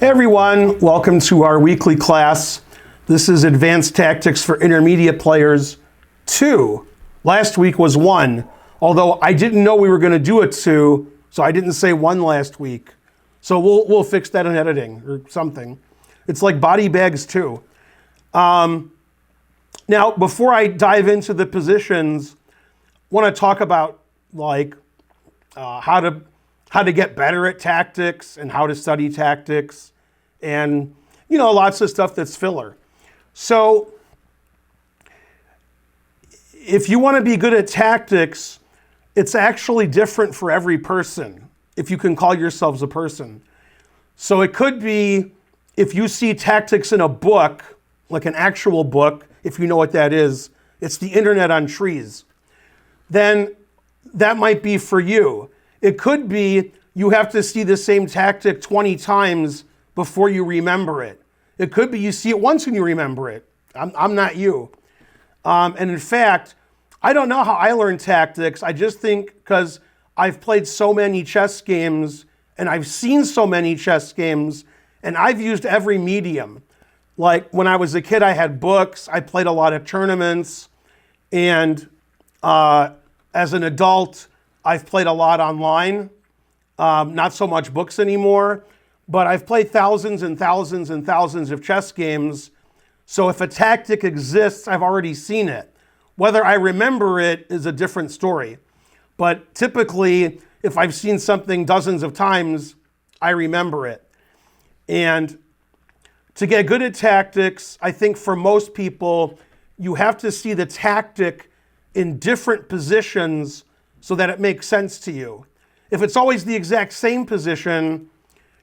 Hey everyone, welcome to our weekly class. This is Advanced Tactics for Intermediate Players 2. Last week was 1, although I didn't know we were going to do a 2, so I didn't say 1 last week. So we'll fix that in editing or something. It's like body bags 2. Now, before I dive into the positions, I want to talk about how to get better at tactics and how to study tactics and, lots of stuff that's filler. So if you want to be good at tactics, it's actually different for every person, if you can call yourselves a person. So it could be if you see tactics in a book, like an actual book, if you know what that is, it's the internet on trees, then that might be for you. It could be you have to see the same tactic 20 times before you remember it. It could be you see it once and you remember it. I'm not you. And in fact, I don't know how I learned tactics. I just think because I've played so many chess games and I've seen so many chess games and I've used every medium. Like when I was a kid, I had books. I played a lot of tournaments. And as an adult, I've played a lot online. Not so much books anymore, but I've played thousands and thousands and thousands of chess games. So if a tactic exists, I've already seen it. Whether I remember it is a different story. But typically, if I've seen something dozens of times, I remember it. And to get good at tactics, I think for most people, you have to see the tactic in different positions so that it makes sense to you. If it's always the exact same position,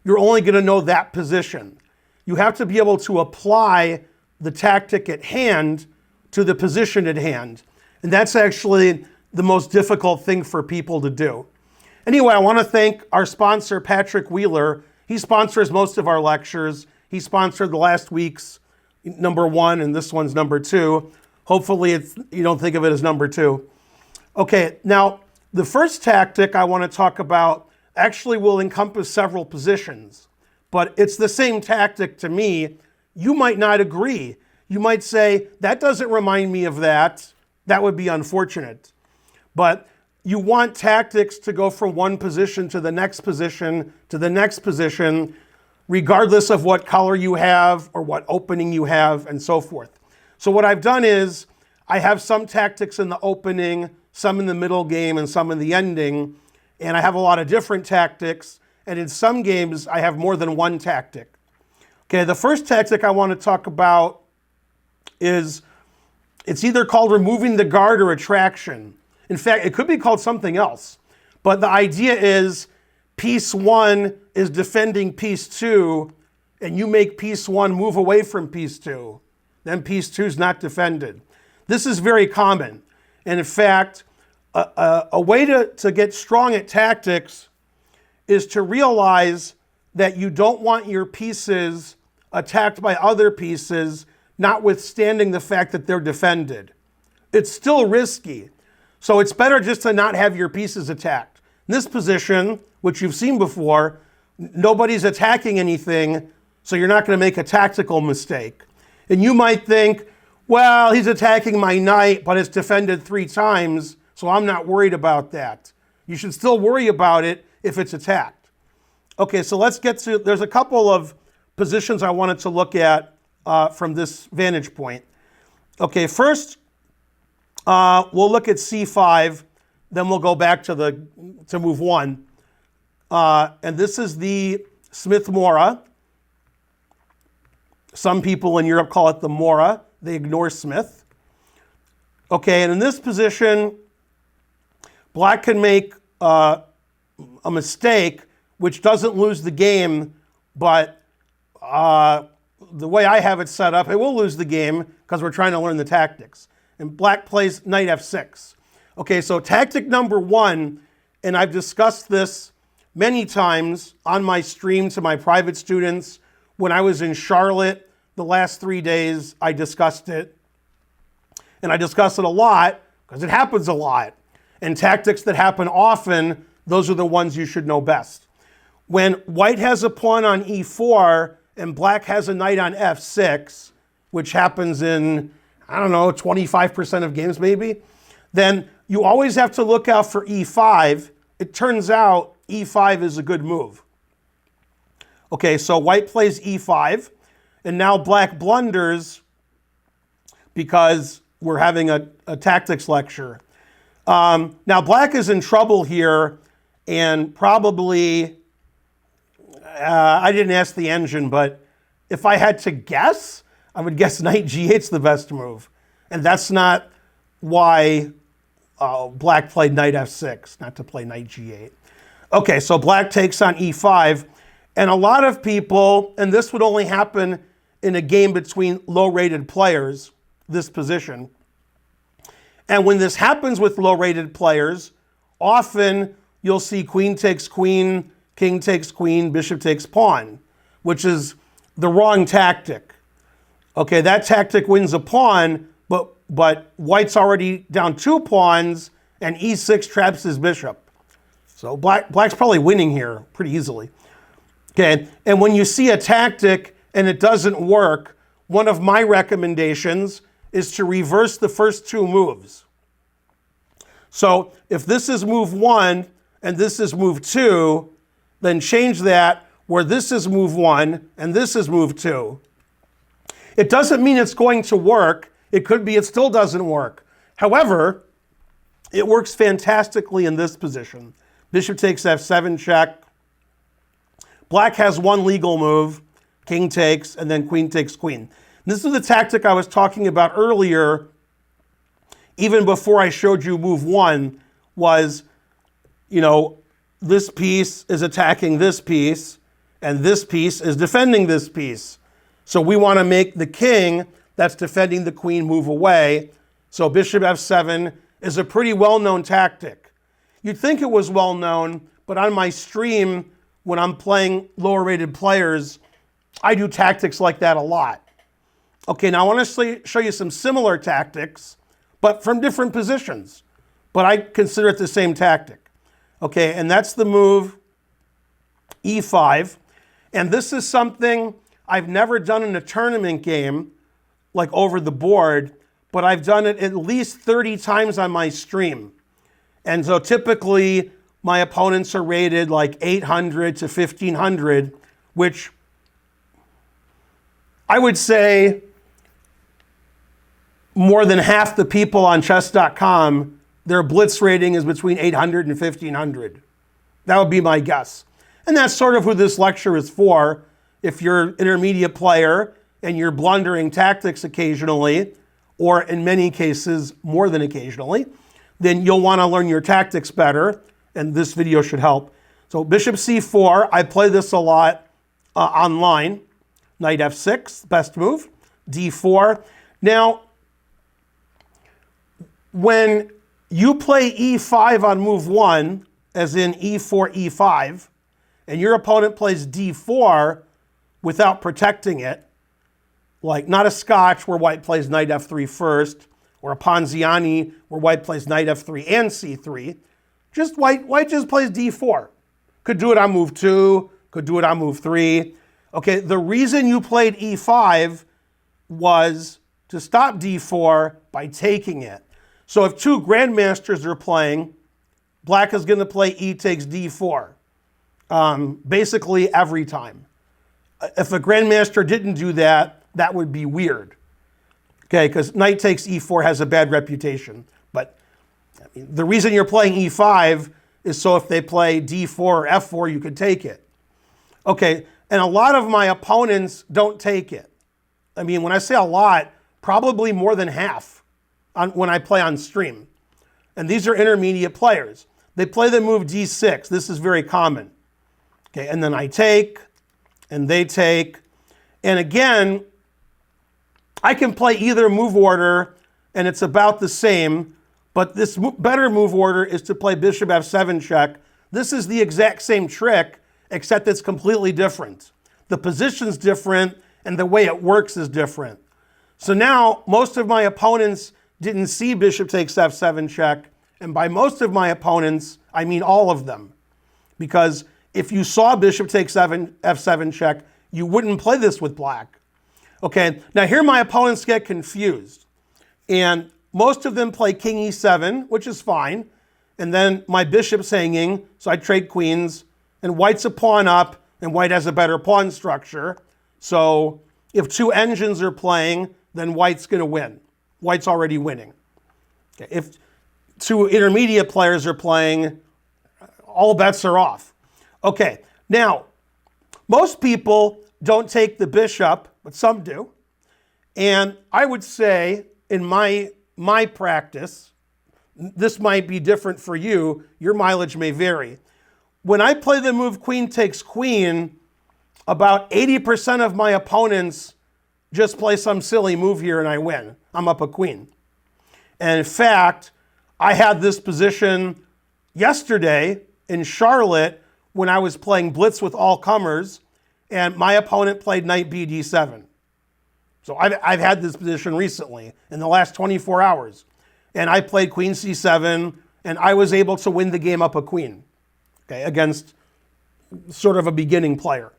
you're only going to know that position. You have to be able to apply the tactic at hand to the position at hand. And that's actually the most difficult thing for people to do. Anyway, I want to thank our sponsor, Patrick Wheeler. He sponsors most of our lectures. He sponsored the last week's number 1 and this one's number 2. Hopefully you don't think of it as number 2. Okay, now the first tactic I want to talk about actually will encompass several positions, but it's the same tactic to me. You might not agree. You might say, that doesn't remind me of that. That would be unfortunate. But you want tactics to go from one position to the next position to the next position, regardless of what color you have or what opening you have and so forth. So what I've done is I have some tactics in the opening, some in the middle game, and some in the ending. And I have a lot of different tactics. And in some games, I have more than one tactic. Okay, the first tactic I want to talk about is, it's either called removing the guard or attraction. In fact, it could be called something else. But the idea is piece 1 is defending piece 2, and you make piece 1 move away from piece 2. Then piece 2 is not defended. This is very common. And in fact, a way to get strong at tactics is to realize that you don't want your pieces attacked by other pieces, notwithstanding the fact that they're defended. It's still risky. So it's better just to not have your pieces attacked. In this position, which you've seen before, nobody's attacking anything, so you're not going to make a tactical mistake. And you might think, well, he's attacking my knight, but it's defended 3 times, so I'm not worried about that. You should still worry about it if it's attacked. Okay, so let's get to, there's a couple of positions I wanted to look at from this vantage point. Okay, first, we'll look at c5, then we'll go back to move 1. And this is the Smith-Morra. Some people in Europe call it the Morra. They ignore Smith. Okay, and in this position, black can make a mistake which doesn't lose the game, but the way I have it set up, it will lose the game because we're trying to learn the tactics. And black plays knight f6. Okay, so tactic number 1, and I've discussed this many times on my stream to my private students. When I was in Charlotte the last 3 days, I discussed it. And I discuss it a lot because it happens a lot. And tactics that happen often, those are the ones you should know best. when white has a pawn on e4 and black has a knight on f6, which happens in, I don't know, 25% of games maybe, then you always have to look out for e5. It turns out e5 is a good move. Okay, so white plays e5, and now black blunders because we're having a tactics lecture. Now black is in trouble here, and probably, I didn't ask the engine, but if I had to guess, I would guess knight g8's the best move. And that's not why black played knight f6, not to play knight g8. Okay, so black takes on e5, and a lot of people, and this would only happen in a game between low-rated players, this position. And when this happens with low-rated players, often you'll see queen takes queen, king takes queen, bishop takes pawn, which is the wrong tactic. Okay, that tactic wins a pawn, but white's already down 2 pawns, and e6 traps his bishop. So black's probably winning here pretty easily. Okay, and when you see a tactic and it doesn't work, one of my recommendations is to reverse the first 2 moves. So if this is move 1 and this is move 2, then change that where this is move 1 and this is move 2. It doesn't mean it's going to work. It could be it still doesn't work. However, it works fantastically in this position. Bishop takes f7 check. Black has one legal move, king takes, and then queen takes queen. This is the tactic I was talking about earlier, even before I showed you move 1, was, this piece is attacking this piece, and this piece is defending this piece. So we want to make the king that's defending the queen move away. So bishop f7 is a pretty well-known tactic. You'd think it was well-known, but on my stream, when I'm playing lower-rated players, I do tactics like that a lot. Okay, now I want to show you some similar tactics, but from different positions. But I consider it the same tactic. Okay, and that's the move e5. And this is something I've never done in a tournament game, like over the board, but I've done it at least 30 times on my stream. And so typically my opponents are rated like 800 to 1500, which I would say more than half the people on chess.com, their blitz rating is between 800 and 1500. That would be my guess. And that's sort of who this lecture is for. If you're an intermediate player and you're blundering tactics occasionally, or in many cases more than occasionally, then you'll want to learn your tactics better, and this video should help. So bishop c4, I play this a lot online. Knight f6, best move. d4. Now, when you play e5 on move 1, as in e4, e5, and your opponent plays d4 without protecting it, like not a Scotch where white plays knight f3 first, or a Ponziani where white plays knight f3 and c3, just white just plays d4. Could do it on move 2, could do it on move 3. Okay, the reason you played e5 was to stop d4 by taking it. So if 2 grandmasters are playing, black is going to play e takes d4, basically every time. If a grandmaster didn't do that, that would be weird. Okay, because knight takes e4 has a bad reputation. But the reason you're playing e5 is so if they play d4 or f4, you could take it. Okay, and a lot of my opponents don't take it. I mean, when I say a lot, probably more than half when I play on stream. And these are intermediate players. They play the move d6. This is very common. Okay, and then I take, and they take. And again, I can play either move order, and it's about the same, but this better move order is to play bishop f7 check. This is the exact same trick, except it's completely different. The position's different, and the way it works is different. So now, most of my opponents didn't see bishop takes f7 check, and by most of my opponents, I mean all of them. Because if you saw bishop takes f7 check, you wouldn't play this with black. Okay, now here my opponents get confused. And most of them play king e7, which is fine. And then my bishop's hanging, so I trade queens. And white's a pawn up, and white has a better pawn structure. So if two engines are playing, then white's going to win. White's already winning. Okay, if two intermediate players are playing, all bets are off. Okay, now, most people don't take the bishop, but some do. And I would say, in my practice, this might be different for you, your mileage may vary. When I play the move queen takes queen, about 80% of my opponents just play some silly move here and I win. I'm up a queen. And in fact, I had this position yesterday in Charlotte when I was playing blitz with all comers, and my opponent played knight bd7. So I've had this position recently in the last 24 hours. And I played queen c7, and I was able to win the game up a queen, okay, against sort of a beginning player.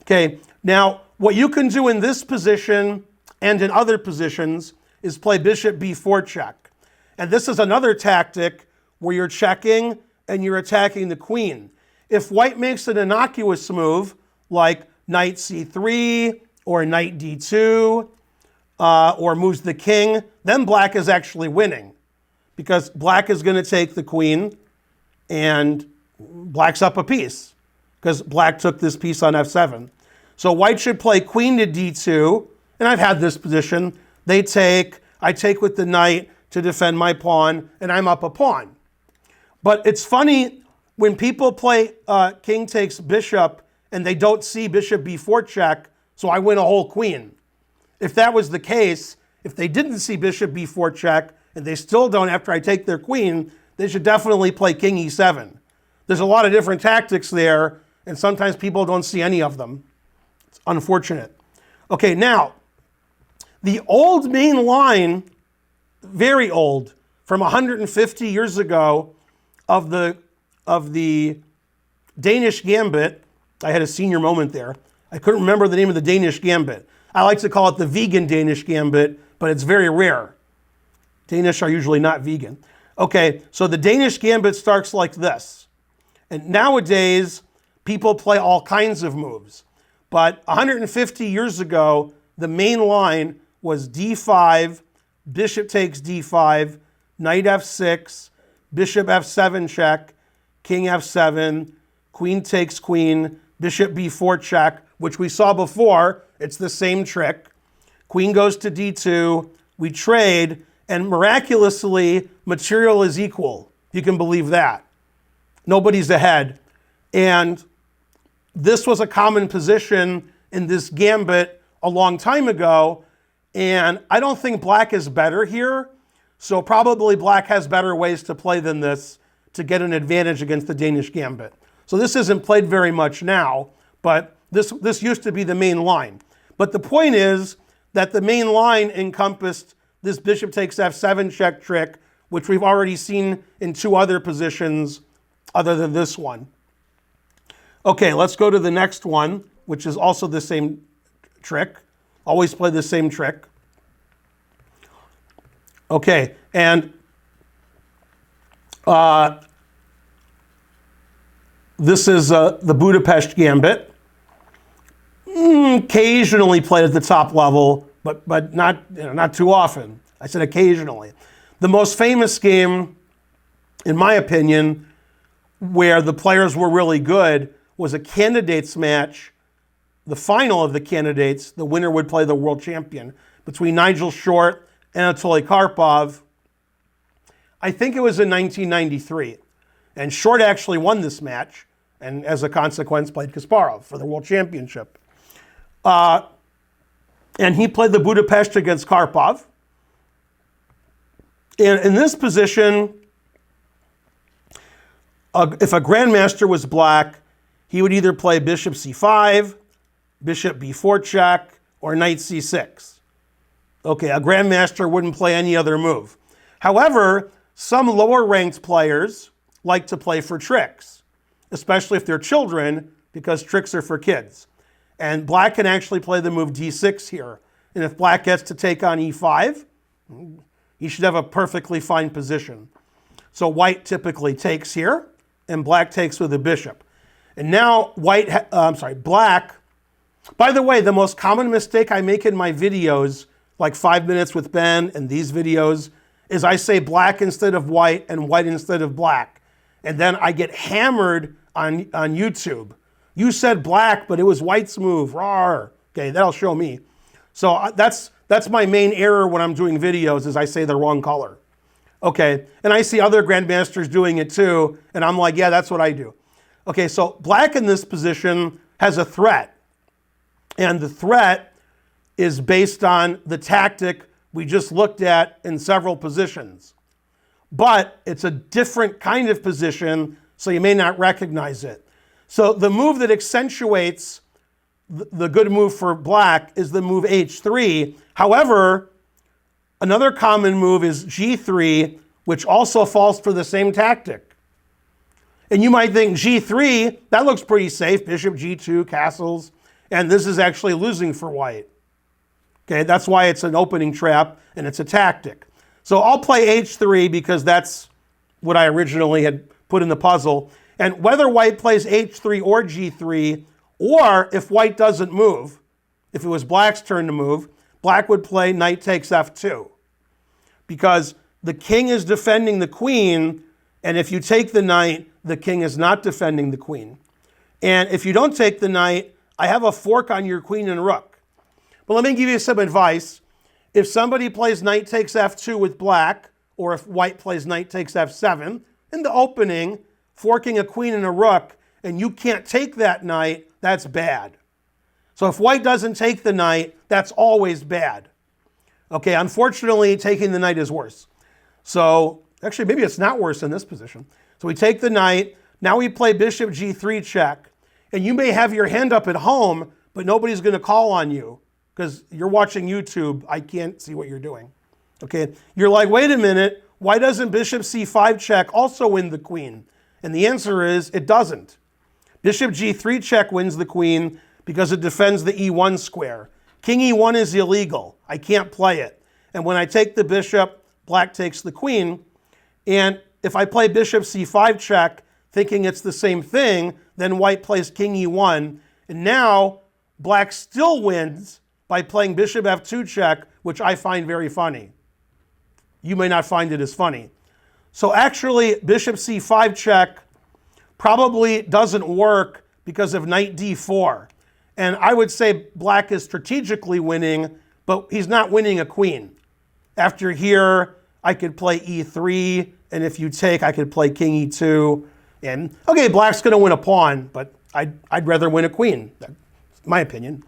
Okay, now what you can do in this position and in other positions is play bishop b4 check. And this is another tactic where you're checking and you're attacking the queen. If white makes an innocuous move, like knight c3 or knight d2, or moves the king, then black is actually winning, because black is going to take the queen and black's up a piece, because black took this piece on f7. So white should play queen to d2, and I've had this position. They take, I take with the knight to defend my pawn, and I'm up a pawn. But it's funny when people play king takes bishop and they don't see bishop b4 check, so I win a whole queen. If that was the case, if they didn't see bishop b4 check and they still don't after I take their queen, they should definitely play king e7. There's a lot of different tactics there, and sometimes people don't see any of them. It's unfortunate. Okay, now, the old main line, very old, from 150 years ago, of the Danish gambit. I had a senior moment there. I couldn't remember the name of the Danish gambit. I like to call it the vegan Danish gambit, but it's very rare. Danish are usually not vegan. Okay, so the Danish gambit starts like this. And nowadays, people play all kinds of moves. But 150 years ago, the main line was d5, bishop takes d5, knight f6, bishop f7 check, king f7, queen takes queen, bishop b4 check, which we saw before. It's the same trick. Queen goes to d2, we trade, and miraculously, material is equal. You can believe that. Nobody's ahead. And this was a common position in this gambit a long time ago, and I don't think black is better here, so probably black has better ways to play than this to get an advantage against the Danish gambit. So this isn't played very much now, but this used to be the main line. But the point is that the main line encompassed this bishop takes f7 check trick, which we've already seen in two other positions other than this one. Okay, let's go to the next one, which is also the same trick. Always play the same trick. Okay, and this is the Budapest gambit. Occasionally played at the top level, but not too often. I said occasionally. The most famous game, in my opinion, where the players were really good was a candidates match. The final of the candidates, the winner would play the world champion, between Nigel Short and Anatoly Karpov. I think it was in 1993. And Short actually won this match, and as a consequence played Kasparov for the world championship. And he played the Budapest against Karpov. And in this position, if a grandmaster was black, he would either play bishop c5, bishop b4 check, or knight c6. Okay, a grandmaster wouldn't play any other move. However, some lower ranked players like to play for tricks. especially if they're children, because tricks are for kids. And black can actually play the move d6 here. And if black gets to take on e5, he should have a perfectly fine position. So white typically takes here, and black takes with the bishop. And now black, by the way, the most common mistake I make in my videos, like 5 Minutes with Ben and these videos, is I say black instead of white and white instead of black. And then I get hammered on YouTube. You said black, but it was white's move. Rawr. Okay, that'll show me. So that's my main error when I'm doing videos, is I say the wrong color. Okay, and I see other grandmasters doing it too, and I'm like, yeah, that's what I do. Okay, so black in this position has a threat. And the threat is based on the tactic we just looked at in several positions. But it's a different kind of position, so you may not recognize it. So the move that accentuates the good move for black is the move h3. However, another common move is g3, which also falls for the same tactic. And you might think g3, that looks pretty safe, bishop g2, castles, and this is actually losing for white. Okay, that's why it's an opening trap and it's a tactic. So I'll play h3 because that's what I originally had put in the puzzle. And whether white plays h3 or g3, or if white doesn't move, if it was black's turn to move, black would play knight takes f2. Because the king is defending the queen, and if you take the knight, the king is not defending the queen. And if you don't take the knight, I have a fork on your queen and rook. But let me give you some advice. If somebody plays knight takes f2 with black, or if white plays knight takes f7, in the opening, forking a queen and a rook, and you can't take that knight, that's bad. So if white doesn't take the knight, that's always bad. Okay, unfortunately, taking the knight is worse. So, actually, maybe it's not worse in this position. So we take the knight, now we play bishop g3 check, and you may have your hand up at home, but nobody's going to call on you, because you're watching YouTube, I can't see what you're doing. Okay, you're like, wait a minute, why doesn't bishop c5 check also win the queen? And the answer is, it doesn't. Bishop g3 check wins the queen because it defends the e1 square. King e1 is illegal. I can't play it. And when I take the bishop, black takes the queen. And if I play bishop c5 check, thinking it's the same thing, then white plays king e1. And now black still wins by playing bishop f2 check, which I find very funny. You may not find it as funny. So actually, bishop c5 check probably doesn't work because of knight d4. And I would say black is strategically winning, but he's not winning a queen. After here, I could play e3, and if you take, I could play king e2. And okay, black's going to win a pawn, but I'd rather win a queen. That's my opinion.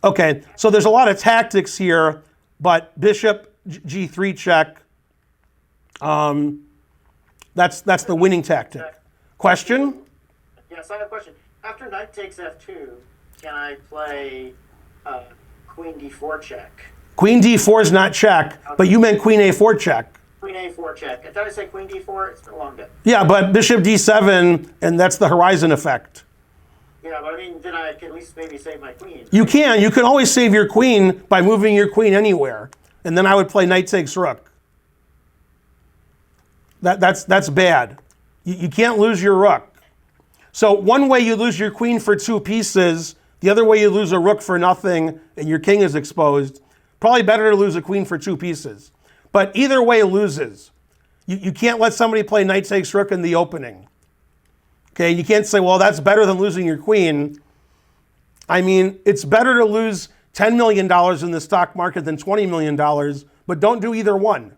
Okay, so there's a lot of tactics here, but bishop g3 check, that's the winning tactic. Question? Yes, I have a question. After knight takes f2, can I play queen d4 check? Queen d4 is not check, but you meant queen a4 check. Queen a4 check. I thought I said queen d4. It's been a long day. Yeah, but bishop d7, and that's the horizon effect. Yeah, but I mean, then I can at least maybe save my queen. You can. You can always save your queen by moving your queen anywhere. And then I would play knight takes rook. That's bad. You can't lose your rook. So one way you lose your queen for 2 pieces, the other way you lose a rook for nothing, and your king is exposed. Probably better to lose a queen for 2 pieces. But either way loses. You can't let somebody play knight takes rook in the opening. Okay, you can't say, well, that's better than losing your queen. I mean, it's better to lose $10 million in the stock market than $20 million, but don't do either one.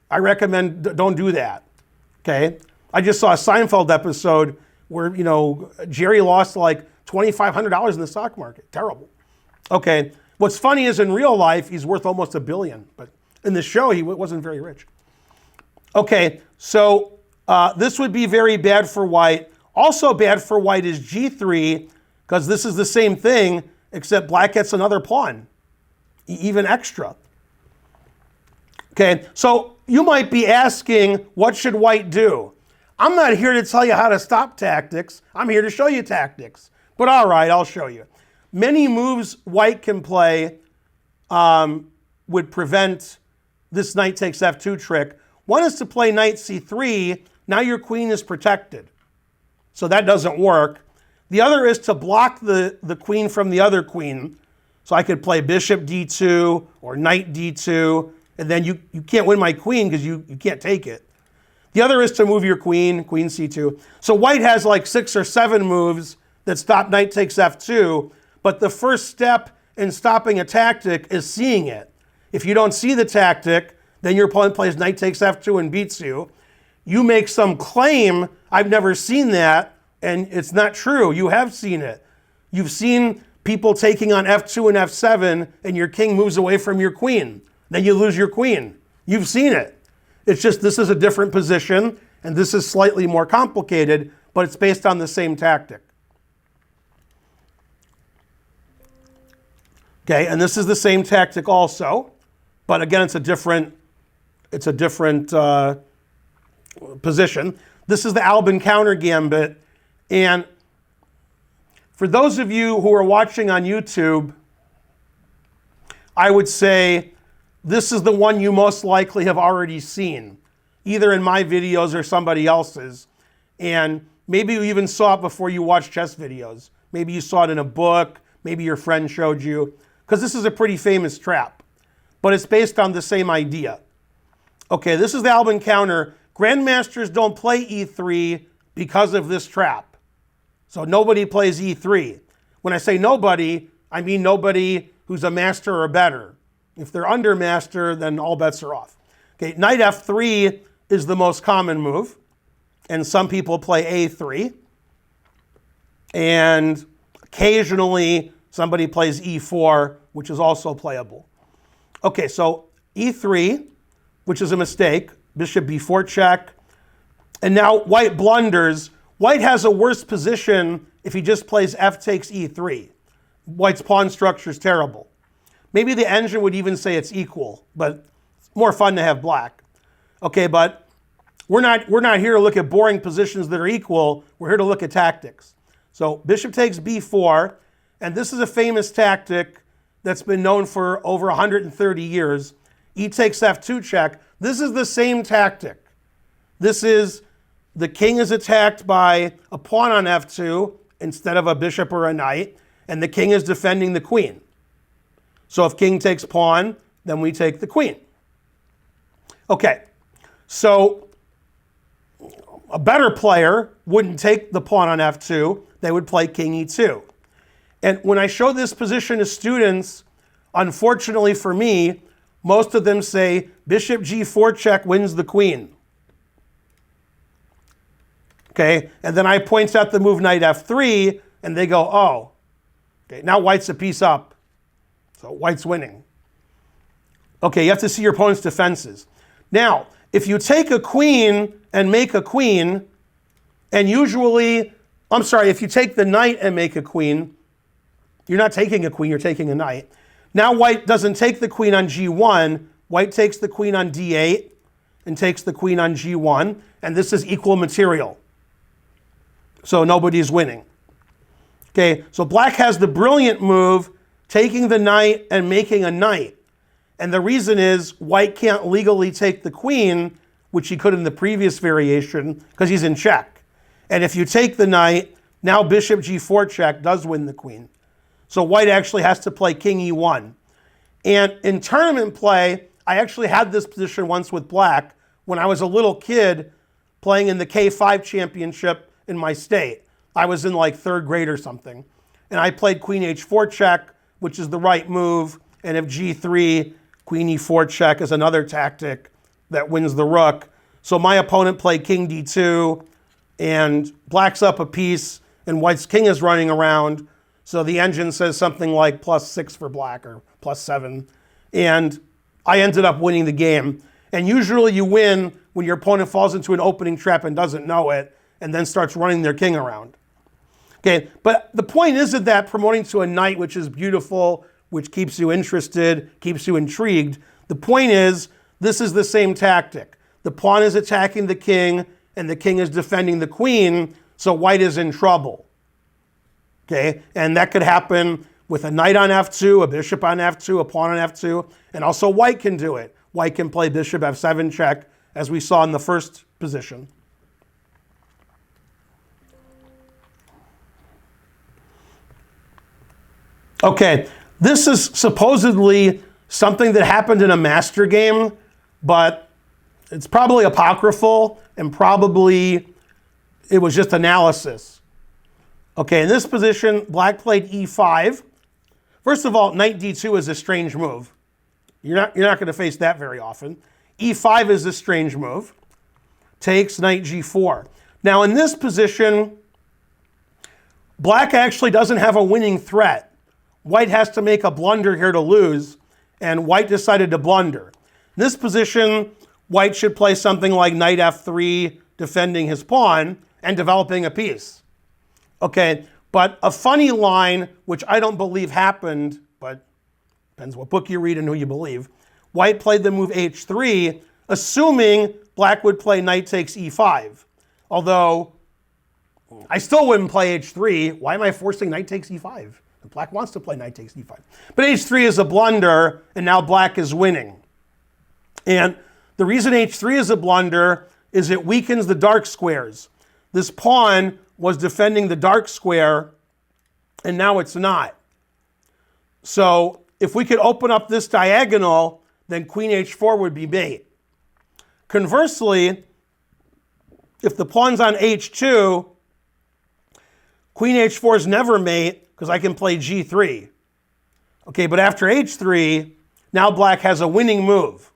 I recommend don't do that. Okay? I just saw a Seinfeld episode where, Jerry lost like $2,500 in the stock market. Terrible. Okay. What's funny is in real life, he's worth almost $1 billion, but in the show, he wasn't very rich. Okay, so this would be very bad for white. Also bad for white is g3, because this is the same thing, except black gets another pawn, even extra. Okay, so you might be asking, what should white do? I'm not here to tell you how to stop tactics. I'm here to show you tactics. But all right, I'll show you. Many moves white can play would prevent this knight takes f2 trick. One is to play knight c3. Now your queen is protected. So that doesn't work. The other is to block the queen from the other queen. So I could play bishop d2 or knight d2, and then you can't win my queen because you can't take it. The other is to move your queen, queen c2. So white has like 6 or 7 moves that stop knight takes f2, but the first step in stopping a tactic is seeing it. If you don't see the tactic, then your opponent plays knight takes f2 and beats you. You make some claim, I've never seen that, and it's not true. You have seen it. You've seen people taking on f2 and f7, and your king moves away from your queen. Then you lose your queen. You've seen it. It's just this is a different position, and this is slightly more complicated, but it's based on the same tactic. Okay, and this is the same tactic also, but again, it's a different position. This is the Albin counter gambit, and for those of you who are watching on YouTube, I would say this is the one you most likely have already seen, either in my videos or somebody else's. And maybe you even saw it before you watched chess videos. Maybe you saw it in a book, maybe your friend showed you, because this is a pretty famous trap, but it's based on the same idea. Okay, this is the Albin counter. Grandmasters don't play e3 because of this trap. So nobody plays e3. When I say nobody, I mean nobody who's a master or better. If they're under master, then all bets are off. Okay, knight f3 is the most common move, and some people play a3. And occasionally somebody plays e4, which is also playable. Okay, so e3, which is a mistake, bishop b4 check. And now white blunders. White has a worse position if he just plays f takes e3. White's pawn structure is terrible. Maybe the engine would even say it's equal, but it's more fun to have black. Okay, but we're not here to look at boring positions that are equal. We're here to look at tactics. So bishop takes b4, and this is a famous tactic that's been known for over 130 years. E takes f2 check. This is the same tactic. This is the king is attacked by a pawn on f2 instead of a bishop or a knight, and the king is defending the queen. So if king takes pawn, then we take the queen. Okay, so a better player wouldn't take the pawn on f2. They would play king e2. And when I show this position to students, unfortunately for me, most of them say bishop g4 check wins the queen. Okay, and then I point out the move knight f3, and they go, oh, okay, now white's a piece up. So white's winning. Okay, you have to see your opponent's defenses. Now, if you take a queen and make a queen, and usually, if you take the knight and make a queen, you're not taking a queen, you're taking a knight. Now white doesn't take the queen on g1, white takes the queen on d8 and takes the queen on g1, and this is equal material. So nobody's winning. Okay, so black has the brilliant move, taking the knight and making a knight. And the reason is white can't legally take the queen, which he could in the previous variation, because he's in check. And if you take the knight, now bishop g4 check does win the queen. So white actually has to play king e1. And in tournament play, I actually had this position once with black when I was a little kid playing in the K5 championship in my state. I was in like 3rd grade or something. And I played queen h4 check, which is the right move. And if g3, queen e4 check is another tactic that wins the rook. So my opponent played king d2, and black's up a piece, and white's king is running around. So the engine says something like +6 for black or +7. And I ended up winning the game. And usually you win when your opponent falls into an opening trap and doesn't know it, and then starts running their king around. Okay, but the point isn't that promoting to a knight, which is beautiful, which keeps you interested, keeps you intrigued. The point is, this is the same tactic. The pawn is attacking the king, and the king is defending the queen, so white is in trouble. Okay, and that could happen with a knight on f2, a bishop on f2, a pawn on f2, and also white can do it. White can play bishop f7 check, as we saw in the first position. Okay, this is supposedly something that happened in a master game, but it's probably apocryphal, and probably it was just analysis. Okay, in this position, black played e5. First of all, knight d2 is a strange move. You're not going to face that very often. e5 is a strange move. Takes knight g4. Now in this position, black actually doesn't have a winning threat. White has to make a blunder here to lose, and white decided to blunder. In this position, white should play something like knight f3, defending his pawn and developing a piece. Okay, but a funny line, which I don't believe happened, but depends what book you read and who you believe. White played the move h3, assuming black would play knight takes e5. Although, I still wouldn't play h3. Why am I forcing knight takes e5? Black wants to play knight takes e5. But h3 is a blunder, and now black is winning. And the reason h3 is a blunder is it weakens the dark squares. This pawn was defending the dark square, and now it's not. So if we could open up this diagonal, then queen h4 would be mate. Conversely, if the pawn's on h2, queen h4 is never mate, because I can play g3. Okay, but after h3, now black has a winning move.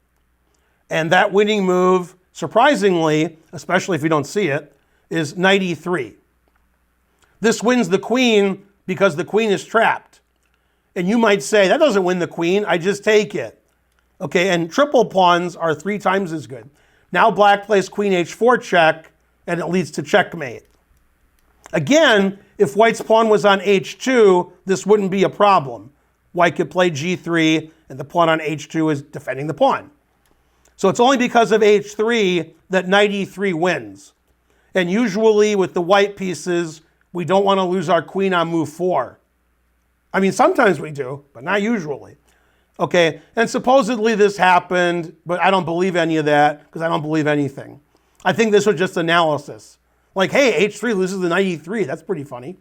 And that winning move, surprisingly, especially if you don't see it, is knight e3. This wins the queen because the queen is trapped. And you might say, that doesn't win the queen, I just take it. Okay, and triple pawns are 3 times as good. Now black plays queen h4 check, and it leads to checkmate. Again, if white's pawn was on h2, this wouldn't be a problem. White could play g3, and the pawn on h2 is defending the pawn. So it's only because of h3 that knight e3 wins. And usually with the white pieces, we don't want to lose our queen on move 4. I mean, sometimes we do, but not usually. Okay, and supposedly this happened, but I don't believe any of that because I don't believe anything. I think this was just analysis. Like, hey, h3 loses the knight e3. That's pretty funny.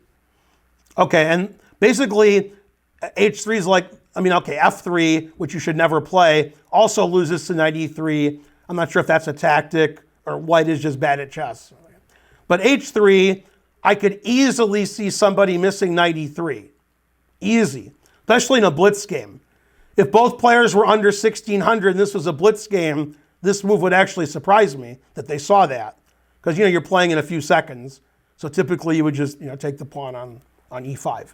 Okay, and basically, h3 is like, f3, which you should never play, also loses to knight e3. I'm not sure if that's a tactic or white is just bad at chess. But h3, I could easily see somebody missing knight e3. Easy, especially in a blitz game. If both players were under 1600 and this was a blitz game, this move would actually surprise me that they saw that. Because you're playing in a few seconds. So typically you would just take the pawn on e5.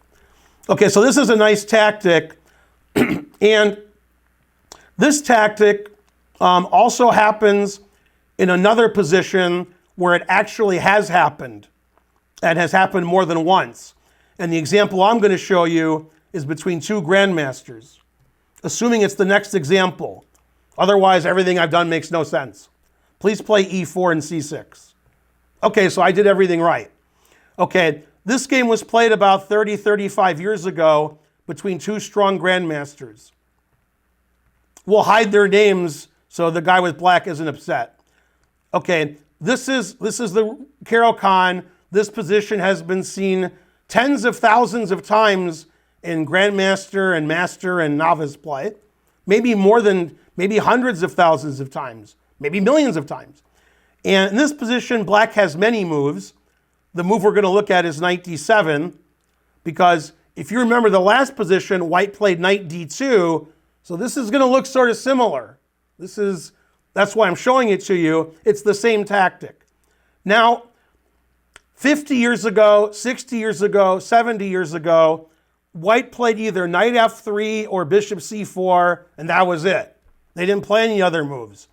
Okay, so this is a nice tactic. And this tactic also happens in another position where it actually has happened. And has happened more than once. And the example I'm going to show you is between 2 grandmasters. Assuming it's the next example. Otherwise, everything I've done makes no sense. Please play e4 and c6. Okay, so I did everything right. Okay, this game was played about 30, 35 years ago between 2 strong grandmasters. We'll hide their names so the guy with black isn't upset. Okay, this is the Caro-Kann. This position has been seen tens of thousands of times in grandmaster and master and novice play. Maybe hundreds of thousands of times, maybe millions of times. And in this position, black has many moves. The move we're going to look at is knight d7, because if you remember the last position, white played knight d2, so this is going to look sort of similar. That's why I'm showing it to you. It's the same tactic. Now, 50 years ago, 60 years ago, 70 years ago, white played either knight f3 or bishop c4, and that was it. They didn't play any other moves.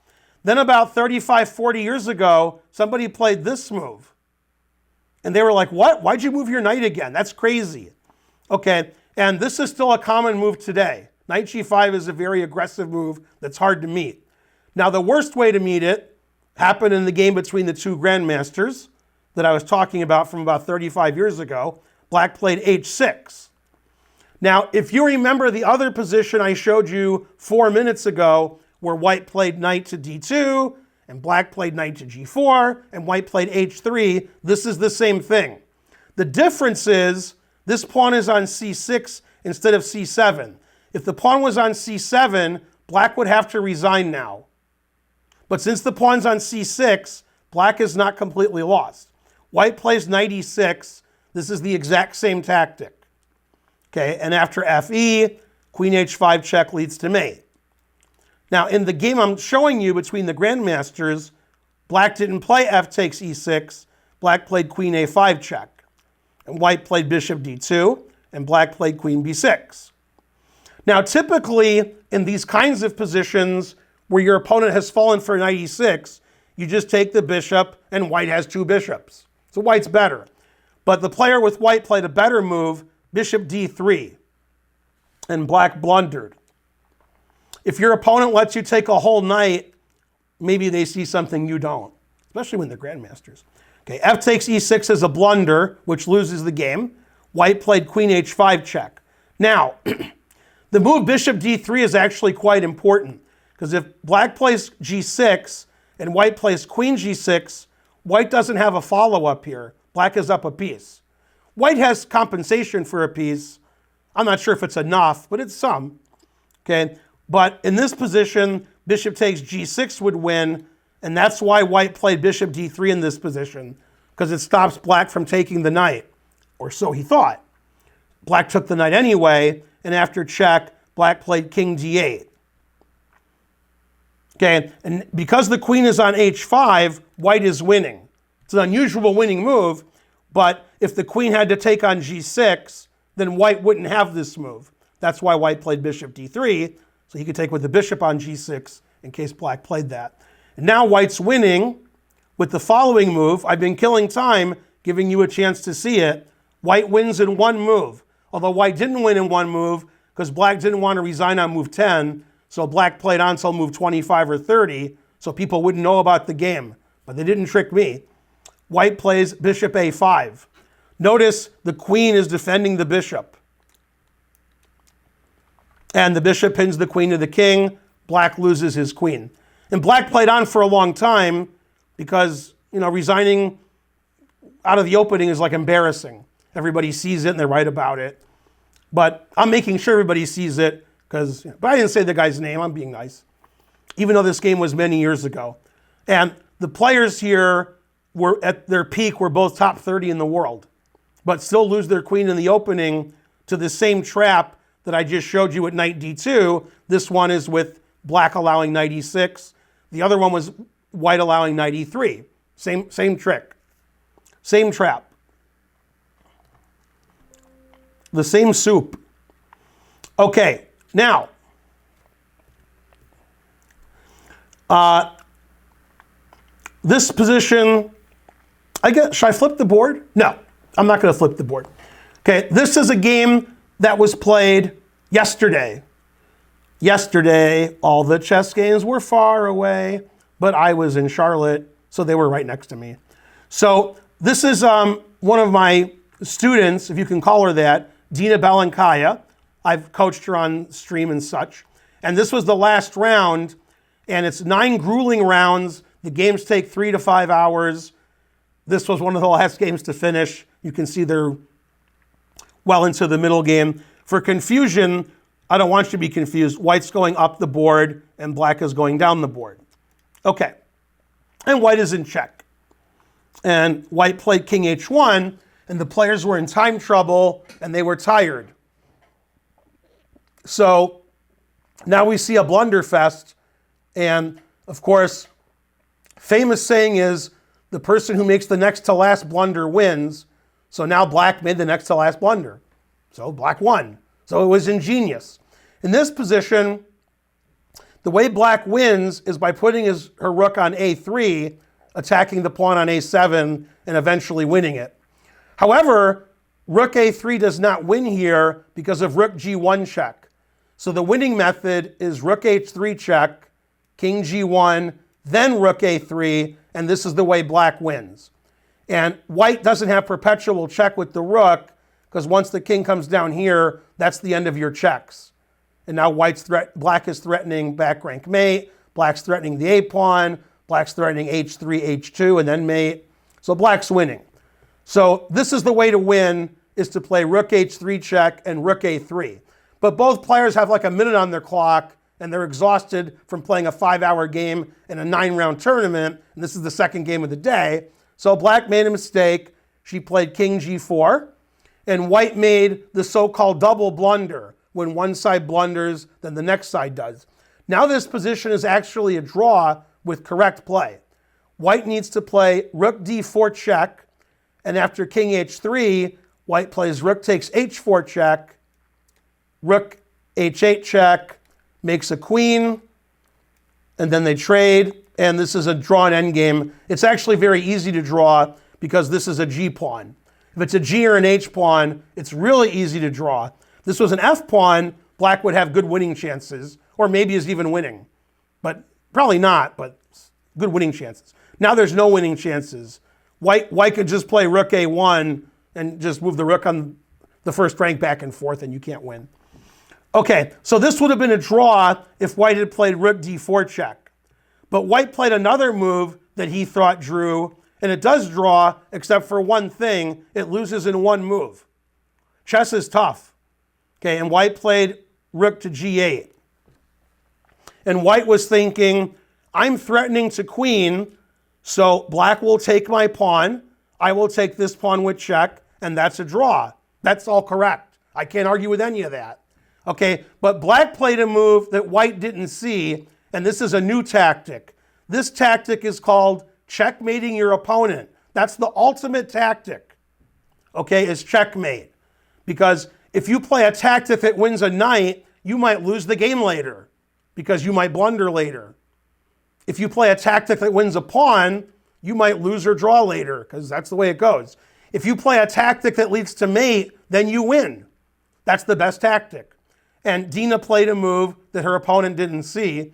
Then about 35, 40 years ago, somebody played this move. And they were like, what? Why'd you move your knight again? That's crazy. Okay, and this is still a common move today. Knight g5 is a very aggressive move that's hard to meet. Now, the worst way to meet it happened in the game between the two grandmasters that I was talking about from about 35 years ago. Black played h6. Now, if you remember the other position I showed you 4 minutes ago, where white played knight to d2, and black played knight to g4, and white played h3, this is the same thing. The difference is this pawn is on c6 instead of c7. If the pawn was on c7, black would have to resign now. But since the pawn's on c6, black is not completely lost. White plays knight e6. This is the exact same tactic. Okay, and after fe, queen h5 check leads to mate. Now, in the game I'm showing you between the grandmasters, black didn't play f takes e6. Black played queen a5 check. And white played bishop d2, and black played queen b6. Now, typically, in these kinds of positions where your opponent has fallen for knight e6, you just take the bishop, and white has two bishops. So white's better. But the player with white played a better move, bishop d3, and black blundered. If your opponent lets you take a whole knight, maybe they see something you don't, especially when they're grandmasters. Okay, f takes e6 is a blunder, which loses the game. White played queen h5 check. Now, the move bishop d3 is actually quite important, because if black plays g6 and white plays queen g6, white doesn't have a follow-up here. Black is up a piece. White has compensation for a piece. I'm not sure if it's enough, but it's some. Okay, but in this position, bishop takes g6 would win, and that's why white played bishop d3 in this position, because it stops black from taking the knight, or so he thought. Black took the knight anyway, and after check, black played king d8. Okay, and because the queen is on h5, white is winning. It's an unusual winning move, but if the queen had to take on g6, then white wouldn't have this move. That's why white played bishop d3, so he could take with the bishop on g6 in case black played that. And now white's winning with the following move. I've been killing time, giving you a chance to see it. White wins in one move, although white didn't win in one move because black didn't want to resign on move 10, so black played on till move 25 or 30, so people wouldn't know about the game, but they didn't trick me. White plays bishop a5. Notice the queen is defending the bishop. And the bishop pins the queen to the king. Black loses his queen. And black played on for a long time because, resigning out of the opening is like embarrassing. Everybody sees it and they write about it. But I'm making sure everybody sees it but I didn't say the guy's name, I'm being nice. Even though this game was many years ago. And the players here were at their peak, were both top 30 in the world, but still lose their queen in the opening to the same trap that I just showed you at knight d2. This one is with black allowing knight e6. The other one was white allowing knight e3. Same trick. Same trap. The same soup. Okay, now, this position, should I flip the board? No, I'm not going to flip the board. Okay, this is a game that was played yesterday. Yesterday, all the chess games were far away, but I was in Charlotte, so they were right next to me. So this is one of my students, if you can call her that, Dina Belenkaya. I've coached her on stream and such. And this was the last round, and it's 9 grueling rounds. The games take 3 to 5 hours. This was one of the last games to finish. You can see they're well into the middle game. For confusion, I don't want you to be confused. White's going up the board, and black is going down the board. Okay, and white is in check. And white played king h1, and the players were in time trouble, and they were tired. So now we see a blunderfest, and of course, famous saying is, the person who makes the next to last blunder wins. So now black made the next to last blunder. So black won. So it was ingenious. In this position, the way black wins is by putting her rook on a3, attacking the pawn on a7, and eventually winning it. However, rook a3 does not win here because of rook g1 check. So the winning method is rook h3 check, king g1, then rook a3, and this is the way black wins. And white doesn't have perpetual check with the rook, because once the king comes down here, that's the end of your checks. And now black is threatening back rank mate, black's threatening the a-pawn, black's threatening h3, h2, and then mate. So black's winning. So this is the way to win, is to play rook h3 check and rook a3. But both players have like a minute on their clock, and they're exhausted from playing a 5-hour game in a 9-round tournament, and this is the second game of the day. So black made a mistake. She played king g4, and white made the so-called double blunder. When one side blunders, then the next side does. Now this position is actually a draw with correct play. White needs to play rook d4 check, and after king h3, white plays rook takes h4 check, rook h8 check, makes a queen, and then they trade, and this is a drawn endgame. It's actually very easy to draw because this is a g pawn. If it's a g or an h pawn, it's really easy to draw. If this was an f pawn, black would have good winning chances, or maybe is even winning. But probably not, but good winning chances. Now there's no winning chances. White could just play rook a1 and just move the rook on the first rank back and forth, and you can't win. Okay, so this would have been a draw if white had played rook d4 check. But white played another move that he thought drew, and it does draw, except for one thing: it loses in one move. Chess is tough. Okay, and white played rook to g8. And white was thinking, I'm threatening to queen, so black will take my pawn, I will take this pawn with check, and that's a draw. That's all correct. I can't argue with any of that. Okay, but black played a move that white didn't see, and this is a new tactic. This tactic is called checkmating your opponent. That's the ultimate tactic, okay, is checkmate. Because if you play a tactic that wins a knight, you might lose the game later, because you might blunder later. If you play a tactic that wins a pawn, you might lose or draw later, because that's the way it goes. If you play a tactic that leads to mate, then you win. That's the best tactic. And Dina played a move that her opponent didn't see.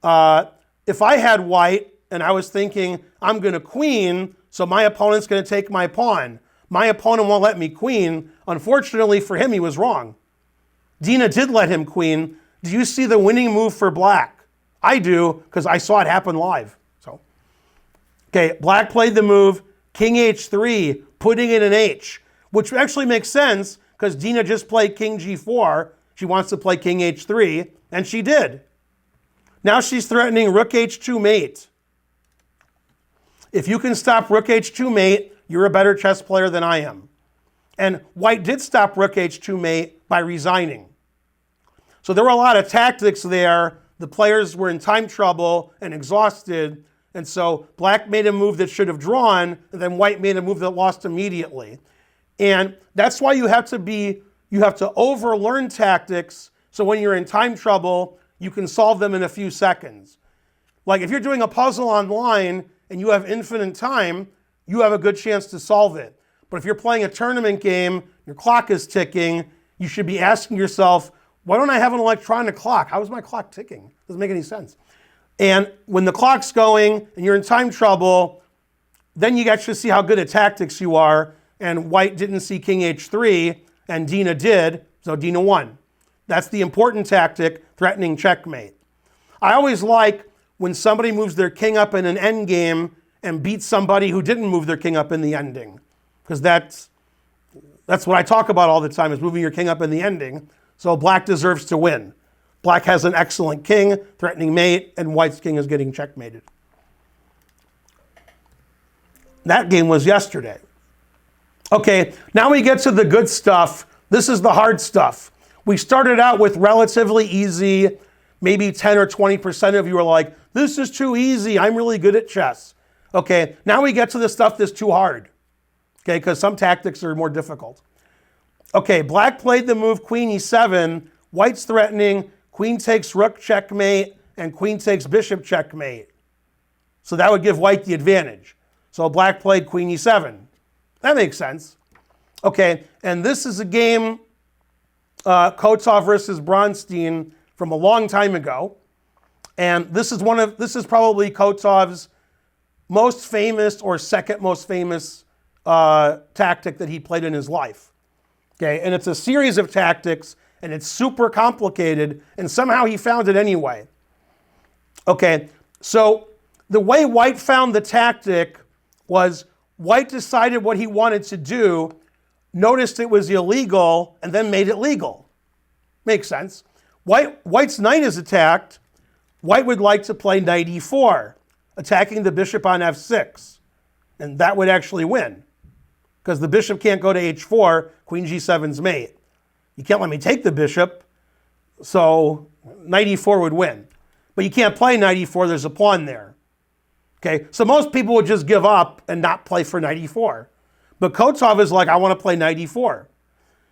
If I had white and I was thinking, I'm going to queen, so my opponent's going to take my pawn. My opponent won't let me queen. Unfortunately for him, he was wrong. Dina did let him queen. Do you see the winning move for black? I do, because I saw it happen live. So, okay, black played the move king h3, putting in an h, which actually makes sense because Dina just played king g4. She wants to play king h3, and she did. Now she's threatening rook h2 mate. If you can stop rook h2 mate, you're a better chess player than I am. And white did stop rook h2 mate by resigning. So there were a lot of tactics there. The players were in time trouble and exhausted, and so black made a move that should have drawn, and then white made a move that lost immediately. And that's why you have to overlearn tactics, so when you're in time trouble, you can solve them in a few seconds. Like if you're doing a puzzle online and you have infinite time, you have a good chance to solve it. But if you're playing a tournament game, your clock is ticking, you should be asking yourself, why don't I have an electronic clock? How is my clock ticking? Doesn't make any sense. And when the clock's going and you're in time trouble, then you actually see how good at tactics you are. And white didn't see king h3, and Dina did, so Dina won. That's the important tactic, threatening checkmate. I always like when somebody moves their king up in an endgame and beats somebody who didn't move their king up in the ending. Because that's what I talk about all the time, is moving your king up in the ending. So black deserves to win. Black has an excellent king, threatening mate, and white's king is getting checkmated. That game was yesterday. Okay, now we get to the good stuff. This is the hard stuff. We started out with relatively easy. Maybe 10 or 20% of you are like, this is too easy. I'm really good at chess. Okay, now we get to the stuff that's too hard. Okay, because some tactics are more difficult. Okay, black played the move queen e7. White's threatening queen takes rook checkmate and queen takes bishop checkmate. So that would give white the advantage. So black played queen e7. That makes sense. Okay, and this is a game, Kholmov versus Bronstien, from a long time ago. And this is probably Kotov's most famous or second most famous tactic that he played in his life. Okay, and it's a series of tactics, and it's super complicated, and somehow he found it anyway. Okay, so the way White found the tactic was White decided what he wanted to do, noticed it was illegal, and then made it legal. Makes sense. White's knight is attacked. White would like to play knight e4, attacking the bishop on f6, and that would actually win, because the bishop can't go to h4, queen g7's mate. You can't let me take the bishop, so knight e4 would win. But you can't play knight e4, there's a pawn there. Okay, so most people would just give up and not play for knight e4. But Kotov is like, I want to play knight e4.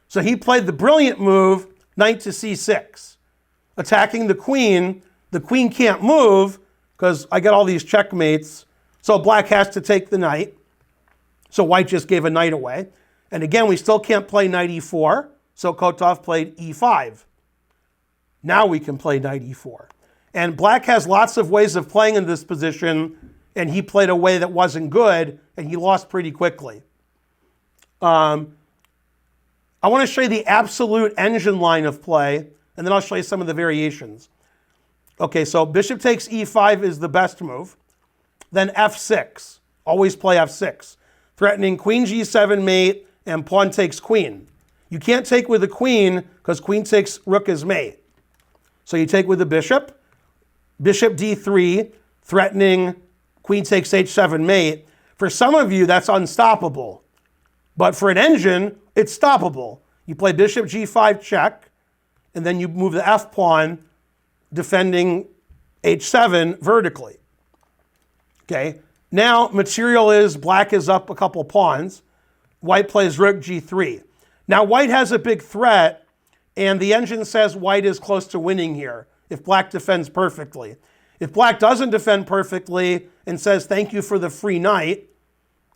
So he played the brilliant move, knight to c6, attacking the queen. The queen can't move because I get all these checkmates. So black has to take the knight. So white just gave a knight away. And again, we still can't play knight e4. So Kotov played e5. Now we can play knight e4. And black has lots of ways of playing in this position, and he played a way that wasn't good, and he lost pretty quickly. I want to show you the absolute engine line of play, and then I'll show you some of the variations. Okay, so bishop takes e5 is the best move. Then f6, always play f6, threatening queen g7 mate and pawn takes queen. You can't take with the queen because queen takes rook as mate. So you take with the bishop, bishop d3, threatening queen takes h7 mate. For some of you, that's unstoppable. But for an engine, it's stoppable. You play bishop g5 check, and then you move the f pawn, defending h7 vertically. Okay, now material is black is up a couple pawns. White plays rook g3. Now white has a big threat, and the engine says white is close to winning here if black defends perfectly. If black doesn't defend perfectly and says thank you for the free knight,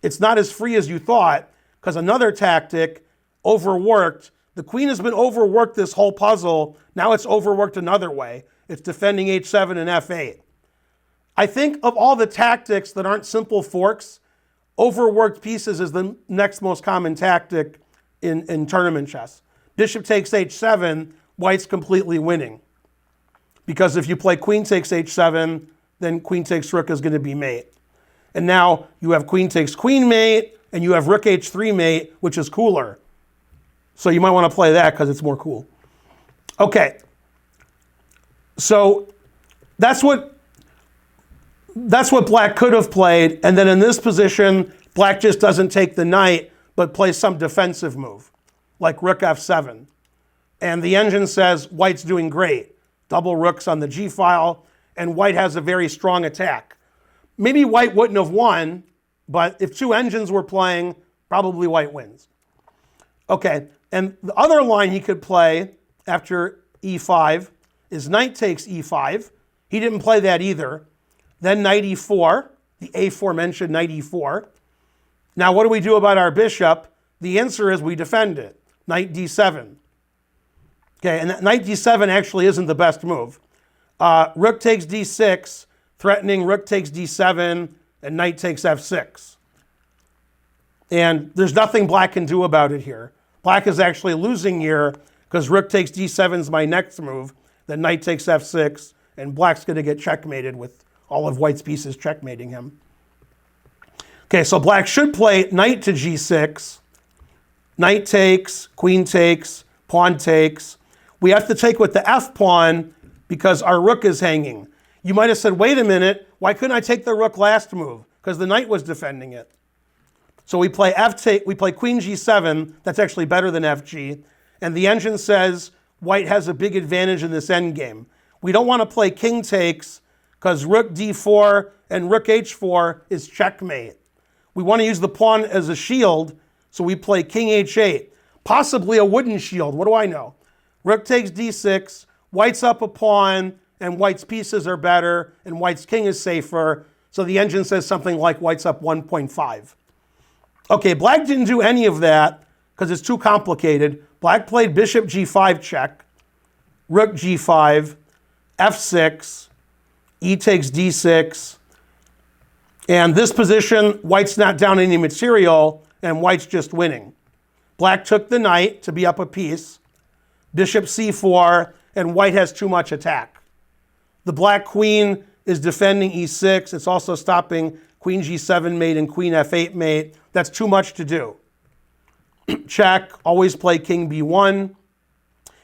it's not as free as you thought, because another tactic, overworked. The queen has been overworked this whole puzzle. Now it's overworked another way. It's defending h7 and f8. I think of all the tactics that aren't simple forks, overworked pieces is the next most common tactic in tournament chess. Bishop takes h7, white's completely winning. Because if you play queen takes h7, then queen takes rook is going to be mate. And now you have queen takes queen mate, and you have rook h3 mate, which is cooler. So you might want to play that because it's more cool. Okay. So that's what black could have played. And then in this position, black just doesn't take the knight, but plays some defensive move, like rook f7. And the engine says white's doing great. Double rooks on the g file, and white has a very strong attack. Maybe white wouldn't have won, but if two engines were playing, probably white wins. Okay, and the other line he could play after e5 is knight takes e5. He didn't play that either. Then knight e4, the aforementioned knight e4. Now what do we do about our bishop? The answer is we defend it. Knight d7. Okay, and knight d7 actually isn't the best move. Rook takes d6, threatening rook takes d7, and knight takes f6. And there's nothing black can do about it here. Black is actually losing here because rook takes d7 is my next move, then knight takes f6, and black's going to get checkmated with all of white's pieces checkmating him. Okay, so black should play knight to g6, knight takes, queen takes, pawn takes. We have to take with the f pawn because our rook is hanging. You might have said, wait a minute, why couldn't I take the rook last move? Because the knight was defending it. So we play queen g7, that's actually better than fg, and the engine says white has a big advantage in this endgame. We don't want to play king takes because rook d4 and rook h4 is checkmate. We want to use the pawn as a shield, so we play king h8, possibly a wooden shield, what do I know? Rook takes d6, white's up a pawn, and white's pieces are better, and white's king is safer, so the engine says something like white's up 1.5. Okay, black didn't do any of that because it's too complicated. Black played bishop g5 check, rook g5, f6, E takes d6. And this position, white's not down any material, and white's just winning. Black took the knight to be up a piece. Bishop c4, and white has too much attack. The black queen is defending e6. It's also stopping queen g7 mate and queen f8 mate. That's too much to do. Check, always play king b1.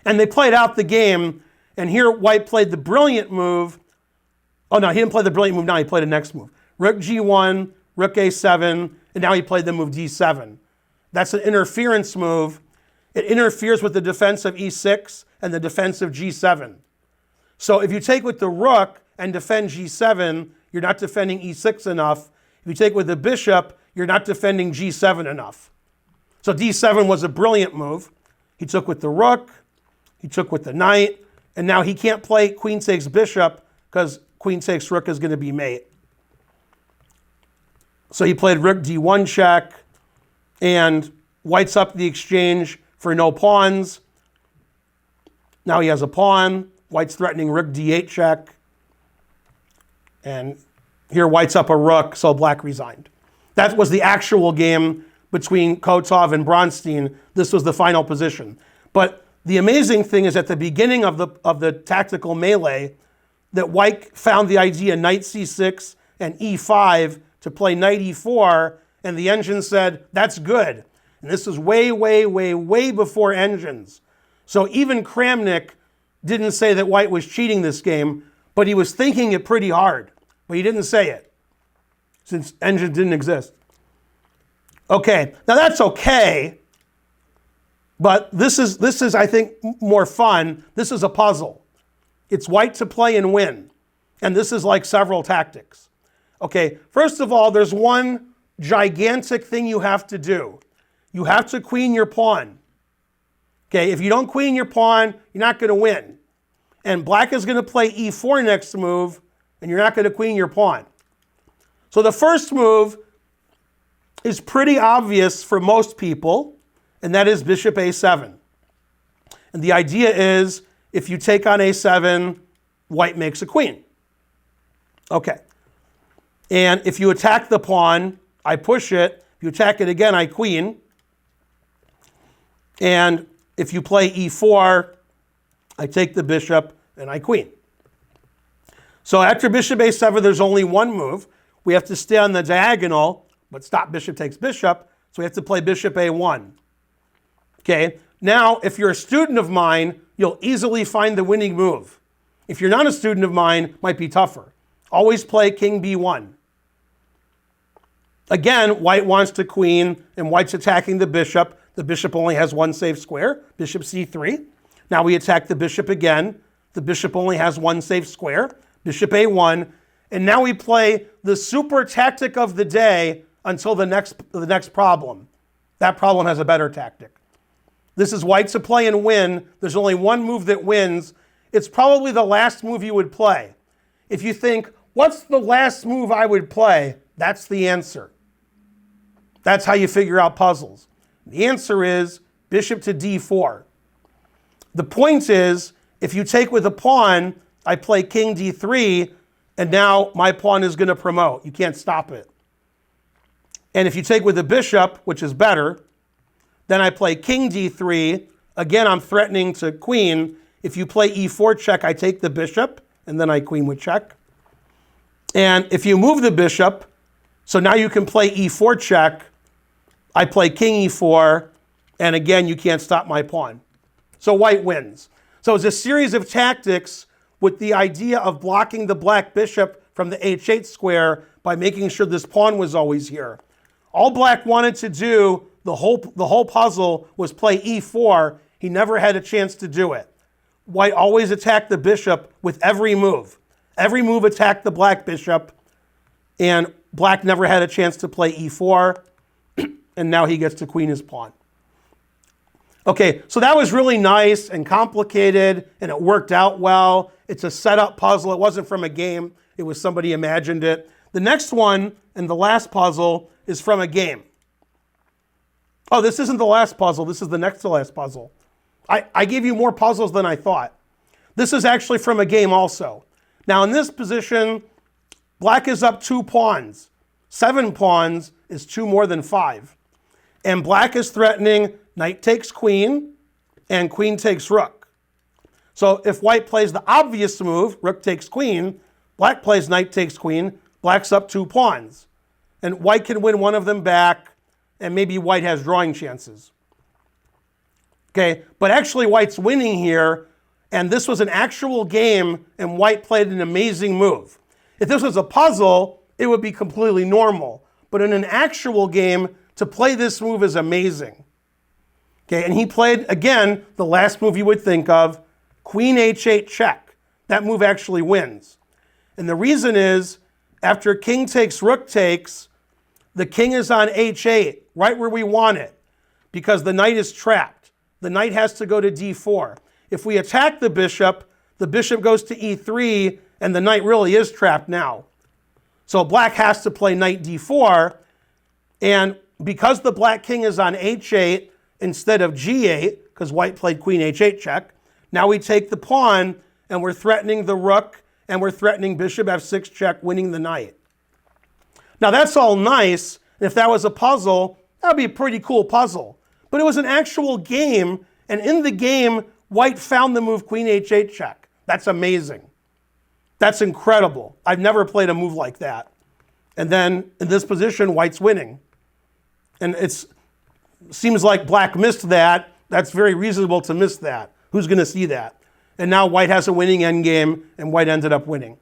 And they played out the game, and here white played the brilliant move. Oh no, he didn't play the brilliant move, now he played the next move. Rook g1, rook a7, and now he played the move d7. That's an interference move. It interferes with the defense of e6 and the defense of g7. So if you take with the rook and defend g7, you're not defending e6 enough. If you take with the bishop, you're not defending g7 enough. So d7 was a brilliant move. He took with the rook, he took with the knight, and now he can't play queen takes bishop because queen takes rook is going to be mate. So he played rook d1 check, and white's up the exchange for no pawns. Now he has a pawn. White's threatening rook d8 check. And here white's up a rook, so black resigned. That was the actual game between Kholmov and Bronstien. This was the final position. But the amazing thing is at the beginning of the tactical melee that white found the idea knight c6 and e5 to play knight e4, and the engine said, that's good. And this is way, way, way, way before engines. So even Kramnik didn't say that white was cheating this game, but he was thinking it pretty hard. But he didn't say it, since engines didn't exist. Okay, now that's okay, but this is, I think, more fun. This is a puzzle. It's white to play and win. And this is like several tactics. Okay, first of all, there's one gigantic thing you have to do. You have to queen your pawn. Okay, if you don't queen your pawn, you're not going to win. And black is going to play e4 next move, and you're not going to queen your pawn. So the first move is pretty obvious for most people, and that is bishop a7. And the idea is, if you take on a7, white makes a queen. Okay. And if you attack the pawn, I push it. If you attack it again, I queen. And if you play e4, I take the bishop and I queen. So after bishop a7, there's only one move. We have to stay on the diagonal, but stop bishop takes bishop, so we have to play bishop a1. Okay, now if you're a student of mine, you'll easily find the winning move. If you're not a student of mine, it might be tougher. Always play king b1. Again, white wants to queen, and white's attacking the bishop. The bishop only has one safe square, bishop c3. Now we attack the bishop again. The bishop only has one safe square, bishop a1. And now we play the super tactic of the day until the next problem. That problem has a better tactic. This is white to play and win. There's only one move that wins. It's probably the last move you would play. If you think, what's the last move I would play? That's the answer. That's how you figure out puzzles. The answer is bishop to d4. The point is, if you take with a pawn, I play king d3, and now my pawn is going to promote. You can't stop it. And if you take with the bishop, which is better, then I play king d3. Again, I'm threatening to queen. If you play e4 check, I take the bishop, and then I queen with check. And if you move the bishop, so now you can play e4 check, I play king e4, and again, you can't stop my pawn. So white wins. So it's a series of tactics with the idea of blocking the black bishop from the h8 square by making sure this pawn was always here. All black wanted to do, the whole puzzle, was play e4. He never had a chance to do it. White always attacked the bishop with every move. Every move attacked the black bishop, and black never had a chance to play e4, and now he gets to queen his pawn. Okay, so that was really nice and complicated, and it worked out well. It's a setup puzzle. It wasn't from a game. It was somebody imagined it. The next one, and the last puzzle, is from a game. Oh, this isn't the last puzzle. This is the next to last puzzle. I gave you more puzzles than I thought. This is actually from a game also. Now in this position, black is up 2 pawns. 7 pawns is 2 more than 5. And black is threatening knight takes queen and queen takes rook. So if white plays the obvious move, rook takes queen, black plays knight takes queen, black's up 2 pawns. And white can win one of them back, and maybe white has drawing chances. Okay, but actually white's winning here, and this was an actual game, and white played an amazing move. If this was a puzzle, it would be completely normal. But in an actual game, to play this move is amazing. Okay, and he played, again, the last move you would think of, queen h8 check. That move actually wins. And the reason is, after king takes rook takes, the king is on h8, right where we want it, because the knight is trapped. The knight has to go to d4. If we attack the bishop goes to e3, and the knight really is trapped now. So black has to play knight d4, and because the black king is on h8 instead of g8, because white played queen h8 check, now we take the pawn, and we're threatening the rook, and we're threatening bishop f6 check, winning the knight. Now that's all nice, and if that was a puzzle, that would be a pretty cool puzzle. But it was an actual game, and in the game, white found the move queen h8 check. That's amazing. That's incredible. I've never played a move like that. And then in this position, white's winning. And it seems like black missed that. That's very reasonable to miss that. Who's going to see that? And now white has a winning endgame, and white ended up winning.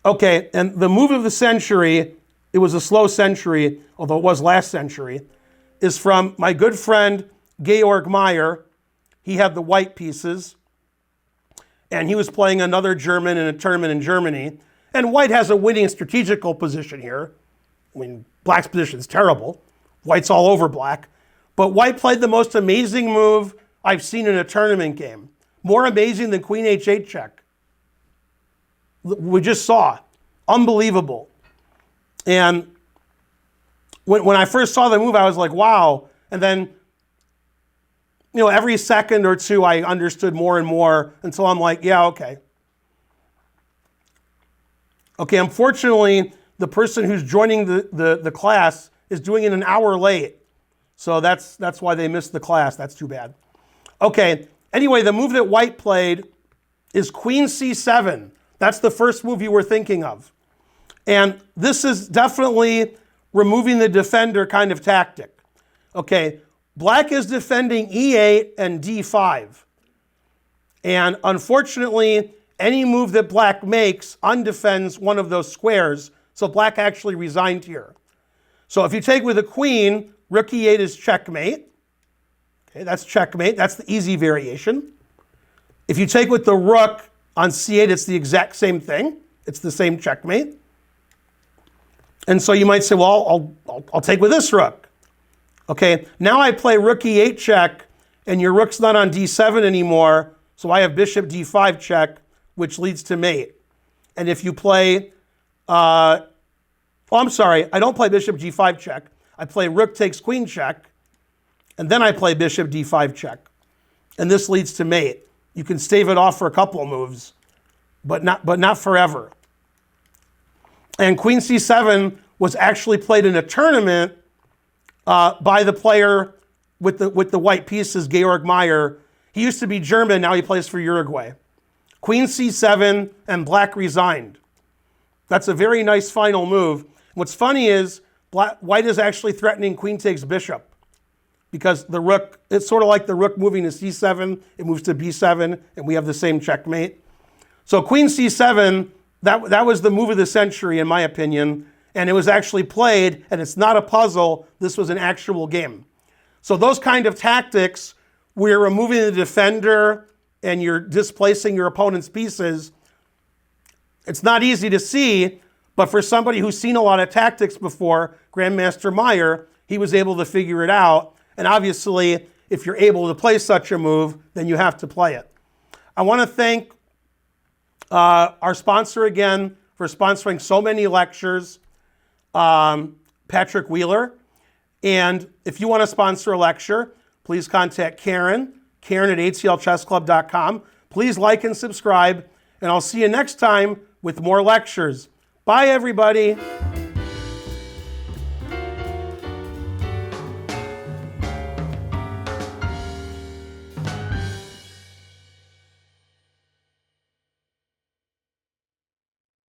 Okay, and the move of the century, it was a slow century, although it was last century, is from my good friend Georg Meier. He had the white pieces, and he was playing another German in a tournament in Germany. And white has a winning strategical position here. I mean, black's position is terrible. White's all over black. But white played the most amazing move I've seen in a tournament game. More amazing than queen h8 check. We just saw. Unbelievable. And when I first saw the move, I was like, wow. And then, every second or two, I understood more and more until I'm like, yeah, okay. Okay, unfortunately, the person who's joining the class is doing it an hour late. So that's why they missed the class. That's too bad. Okay, anyway, the move that white played is queen c7. That's the first move you were thinking of. And this is definitely removing the defender kind of tactic. Okay, black is defending e8 and d5. And unfortunately, any move that black makes undefends one of those squares, so black actually resigned here. So if you take with a queen, rook e8 is checkmate. Okay, that's checkmate. That's the easy variation. If you take with the rook on c8, it's the exact same thing. It's the same checkmate. And so you might say, well, I'll take with this rook. Okay, now I play rook e8 check, and your rook's not on d7 anymore, so I have bishop d5 check, which leads to mate. And if you play, I'm sorry, I don't play bishop g5 check. I play rook takes queen check, and then I play bishop d5 check. And this leads to mate. You can stave it off for a couple of moves, but not forever. And queen c7 was actually played in a tournament by the player with the white pieces, Georg Meier. He used to be German, now he plays for Uruguay. Queen c7 and black resigned. That's a very nice final move. What's funny is white is actually threatening queen takes bishop, because the rook, it's sort of like the rook moving to c7, it moves to b7, and we have the same checkmate. So queen c7, that was the move of the century in my opinion, and it was actually played, and it's not a puzzle, this was an actual game. So those kind of tactics, where you're removing the defender and you're displacing your opponent's pieces, it's not easy to see, but for somebody who's seen a lot of tactics before, Grandmaster Meier, he was able to figure it out. And obviously, if you're able to play such a move, then you have to play it. I want to thank our sponsor again for sponsoring so many lectures, Patrick Wheeler. And if you want to sponsor a lecture, please contact Karen at atlchessclub.com. Please like and subscribe, and I'll see you next time with more lectures. Bye, everybody.